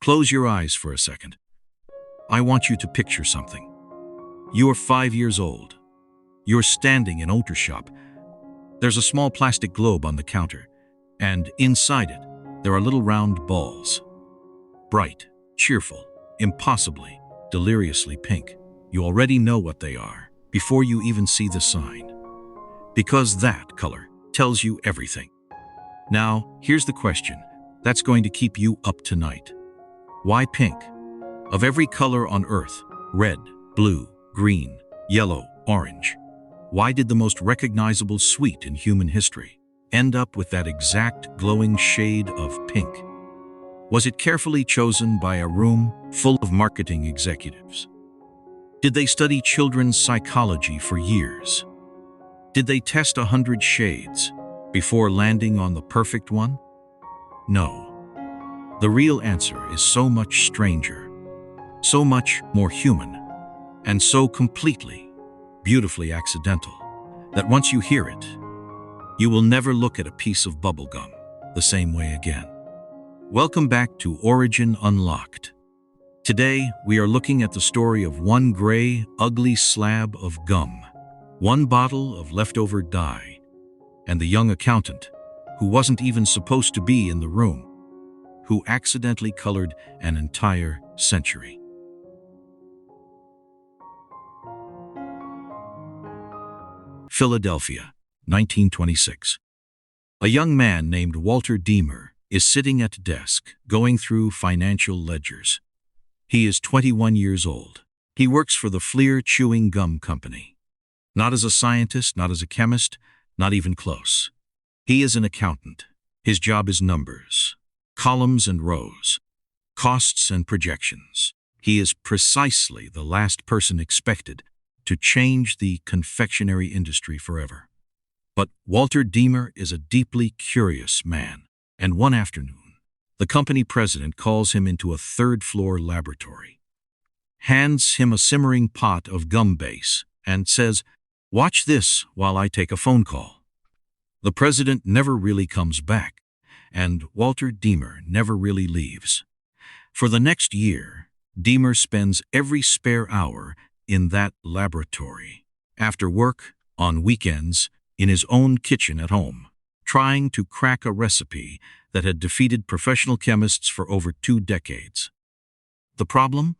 Close your eyes for a second. I want you to picture something. You're 5 years old. You're standing in an auto shop. There's a small plastic globe on the counter, and inside it, there are little round balls. Bright, cheerful, impossibly, deliriously pink. You already know what they are before you even see the sign, because that color tells you everything. Now, here's the question that's going to keep you up tonight. Why pink? Of every color on Earth, red, blue, green, yellow, orange, why did the most recognizable sweet in human history end up with that exact glowing shade of pink? Was it carefully chosen by a room full of marketing executives? Did they study children's psychology for years? Did they test 100 shades before landing on the perfect one? No. The real answer is so much stranger, so much more human, and so completely, beautifully accidental, that once you hear it, you will never look at a piece of bubblegum the same way again. Welcome back to Origin Unlocked. Today, we are looking at the story of one gray, ugly slab of gum, one bottle of leftover dye, and the young accountant, who wasn't even supposed to be in the room, who accidentally colored an entire century. Philadelphia, 1926. A young man named Walter Deemer is sitting at a desk, going through financial ledgers. He is 21 years old. He works for the Fleer Chewing Gum Company. Not as a scientist, not as a chemist, not even close. He is an accountant. His job is numbers, columns and rows, costs and projections. He is precisely the last person expected to change the confectionery industry forever. But Walter Deemer is a deeply curious man, and one afternoon, the company president calls him into a third-floor laboratory, hands him a simmering pot of gum base, and says, "Watch this while I take a phone call." The president never really comes back, and Walter Deemer never really leaves. For the next year, Deemer spends every spare hour in that laboratory, after work, on weekends, in his own kitchen at home, trying to crack a recipe that had defeated professional chemists for over 2 decades. The problem?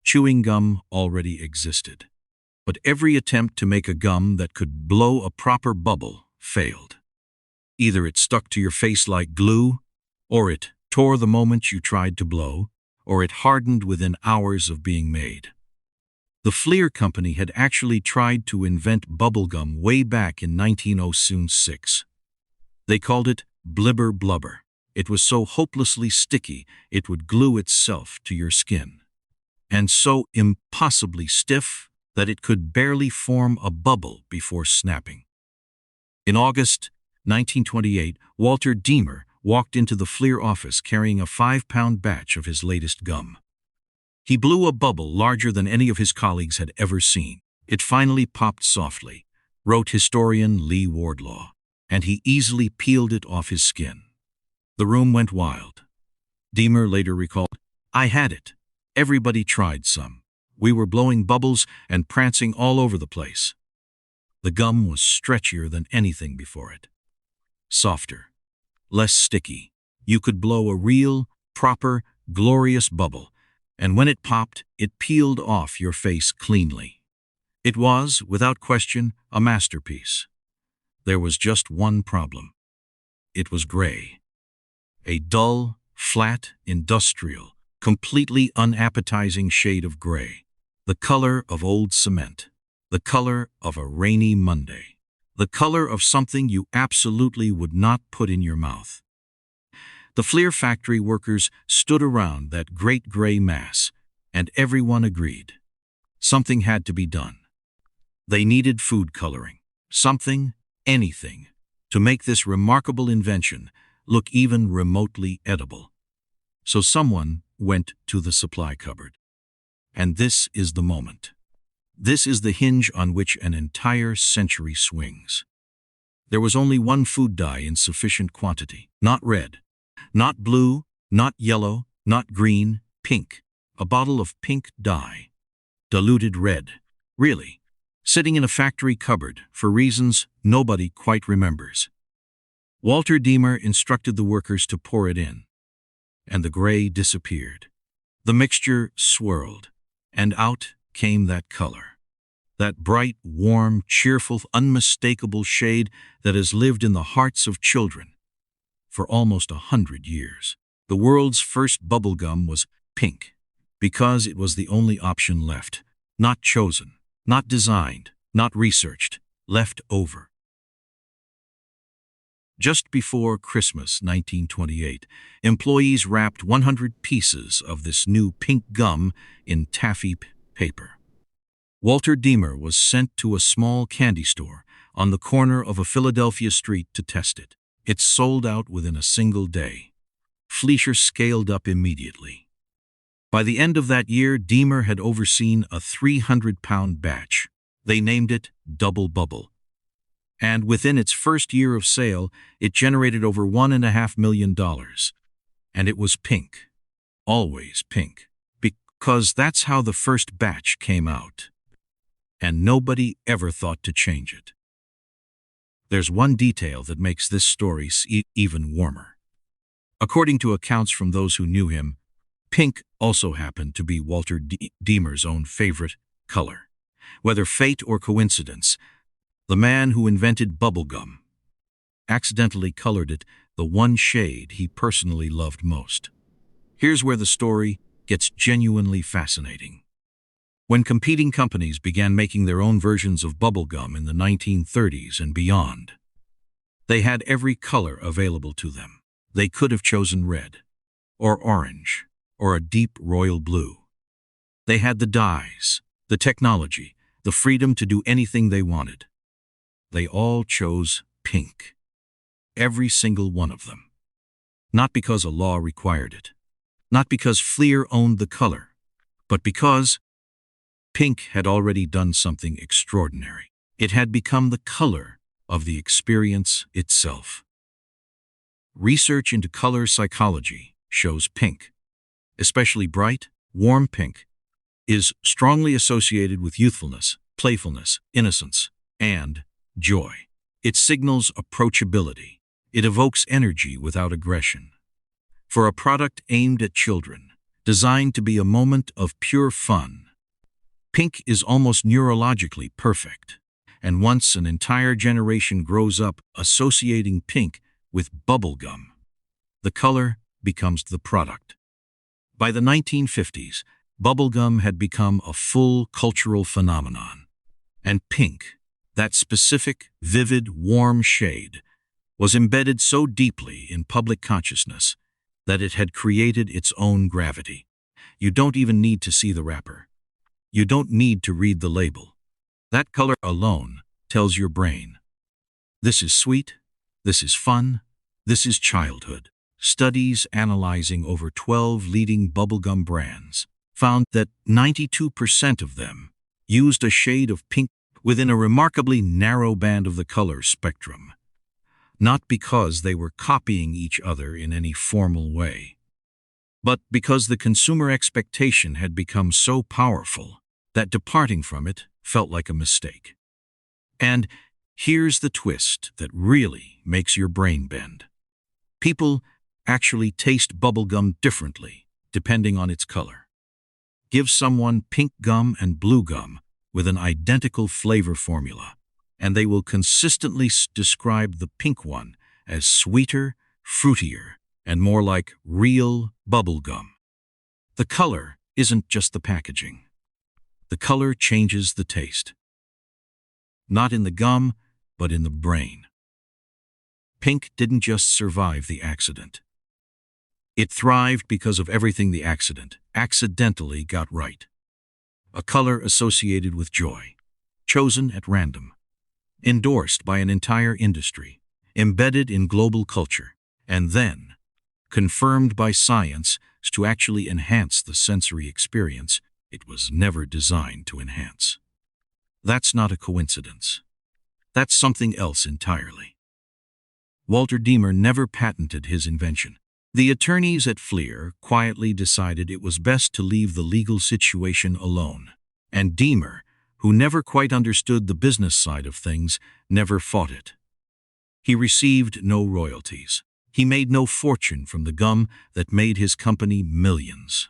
Chewing gum already existed, but every attempt to make a gum that could blow a proper bubble failed. Either it stuck to your face like glue, or it tore the moment you tried to blow, or it hardened within hours of being made. The Fleer Company had actually tried to invent bubblegum way back in 1906. They called it blibber blubber. It was so hopelessly sticky it would glue itself to your skin, and so impossibly stiff that it could barely form a bubble before snapping. In August 1928, Walter Deemer walked into the Fleer office carrying a 5-pound batch of his latest gum. He blew a bubble larger than any of his colleagues had ever seen. It finally popped softly, wrote historian Lee Wardlaw, and he easily peeled it off his skin. The room went wild. Deemer later recalled, "I had it. Everybody tried some. We were blowing bubbles and prancing all over the place." The gum was stretchier than anything before it. Softer, less sticky. You could blow a real, proper, glorious bubble, and when it popped, it peeled off your face cleanly. It was, without question, a masterpiece. There was just one problem. It was gray. A dull, flat, industrial, completely unappetizing shade of gray. The color of old cement. The color of a rainy Monday. The color of something you absolutely would not put in your mouth. The Fleer factory workers stood around that great gray mass, and everyone agreed. Something had to be done. They needed food coloring. Something, anything, to make this remarkable invention look even remotely edible. So someone went to the supply cupboard. And this is the moment. This is the hinge on which an entire century swings. There was only one food dye in sufficient quantity. Not red, not blue, not yellow, Not green, pink. A bottle of pink dye. Diluted red. Really. Sitting in a factory cupboard for reasons nobody quite remembers. Walter Deemer instructed the workers to pour it in, and the gray disappeared. The mixture swirled, and out came that color. That bright, warm, cheerful, unmistakable shade that has lived in the hearts of children for almost 100 years. The world's first bubble gum was pink, because it was the only option left, not chosen, not designed, not researched, left over. Just before Christmas 1928, employees wrapped 100 pieces of this new pink gum in taffy paper. Walter Deemer was sent to a small candy store on the corner of a Philadelphia street to test it. It sold out within a single day. Fleischer scaled up immediately. By the end of that year, Deemer had overseen a 300-pound batch. They named it Double Bubble. And within its first year of sale, it generated over $1.5 million. And it was pink. Always pink. Because that's how the first batch came out. And nobody ever thought to change it. There's one detail that makes this story even warmer. According to accounts from those who knew him, pink also happened to be Walter Deemer's own favorite color. Whether fate or coincidence, the man who invented bubblegum accidentally colored it the one shade he personally loved most. Here's where the story gets genuinely fascinating. When competing companies began making their own versions of bubblegum in the 1930s and beyond, they had every color available to them. They could have chosen red, or orange, or a deep royal blue. They had the dyes, the technology, the freedom to do anything they wanted. They all chose pink. Every single one of them. Not because a law required it. Not because Fleer owned the color, but because pink had already done something extraordinary. It had become the color of the experience itself. Research into color psychology shows pink, especially bright, warm pink, is strongly associated with youthfulness, playfulness, innocence, and joy. It signals approachability. It evokes energy without aggression. For a product aimed at children, designed to be a moment of pure fun, pink is almost neurologically perfect. And once an entire generation grows up associating pink with bubblegum, the color becomes the product. By the 1950s, bubblegum had become a full cultural phenomenon. And pink, that specific, vivid, warm shade, was embedded so deeply in public consciousness that it had created its own gravity. You don't even need to see the wrapper. You don't need to read the label. That color alone tells your brain, this is sweet, this is fun, this is childhood. Studies analyzing over 12 leading bubblegum brands found that 92% of them used a shade of pink within a remarkably narrow band of the color spectrum, not because they were copying each other in any formal way, but because the consumer expectation had become so powerful that departing from it felt like a mistake. And here's the twist that really makes your brain bend. People actually taste bubblegum differently depending on its color. Give someone pink gum and blue gum with an identical flavor formula, and they will consistently describe the pink one as sweeter, fruitier, and more like real bubblegum. The color isn't just the packaging. The color changes the taste. Not in the gum, but in the brain. Pink didn't just survive the accident. It thrived because of everything the accident accidentally got right. A color associated with joy, chosen at random, endorsed by an entire industry, embedded in global culture, and then confirmed by science to actually enhance the sensory experience it was never designed to enhance. That's not a coincidence. That's something else entirely. Walter Deemer never patented his invention. The attorneys at Fleer quietly decided it was best to leave the legal situation alone. And Deemer, who never quite understood the business side of things, never fought it. He received no royalties. He made no fortune from the gum that made his company millions.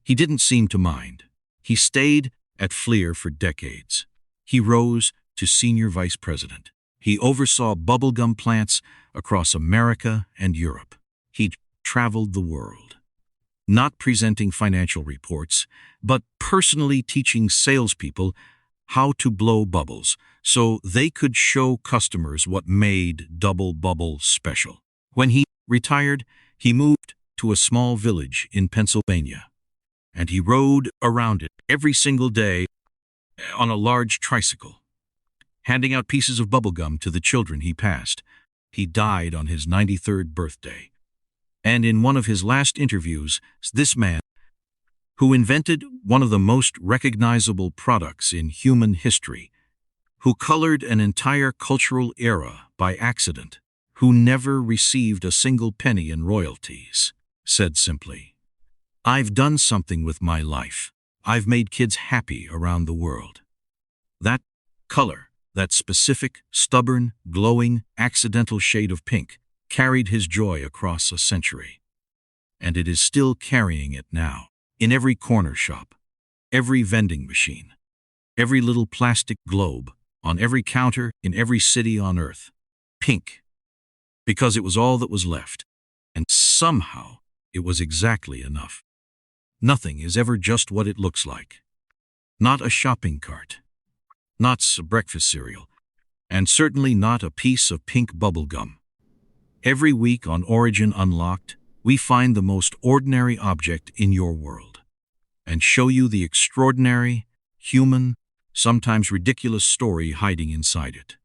He didn't seem to mind. He stayed at Fleer for decades. He rose to senior vice president. He oversaw bubblegum plants across America and Europe. He traveled the world, not presenting financial reports, but personally teaching salespeople how to blow bubbles so they could show customers what made Double Bubble special. When he retired, he moved to a small village in Pennsylvania, and he rode around it every single day on a large tricycle, handing out pieces of bubblegum to the children he passed. He died on his 93rd birthday. And in one of his last interviews, this man, who invented one of the most recognizable products in human history, who colored an entire cultural era by accident, who never received a single penny in royalties, said simply, "I've done something with my life. I've made kids happy around the world." That color, that specific, stubborn, glowing, accidental shade of pink, carried his joy across a century. And it is still carrying it now, in every corner shop, every vending machine, every little plastic globe, on every counter in every city on earth. Pink, because it was all that was left, and somehow it was exactly enough. Nothing is ever just what it looks like. Not a shopping cart, not a breakfast cereal, and certainly not a piece of pink bubble gum. Every week on Origin Unlocked, we find the most ordinary object in your world and show you the extraordinary, human, sometimes ridiculous story hiding inside it.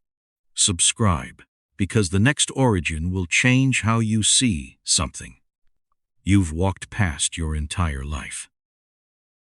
Subscribe, because the next Origin will change how you see something you've walked past your entire life.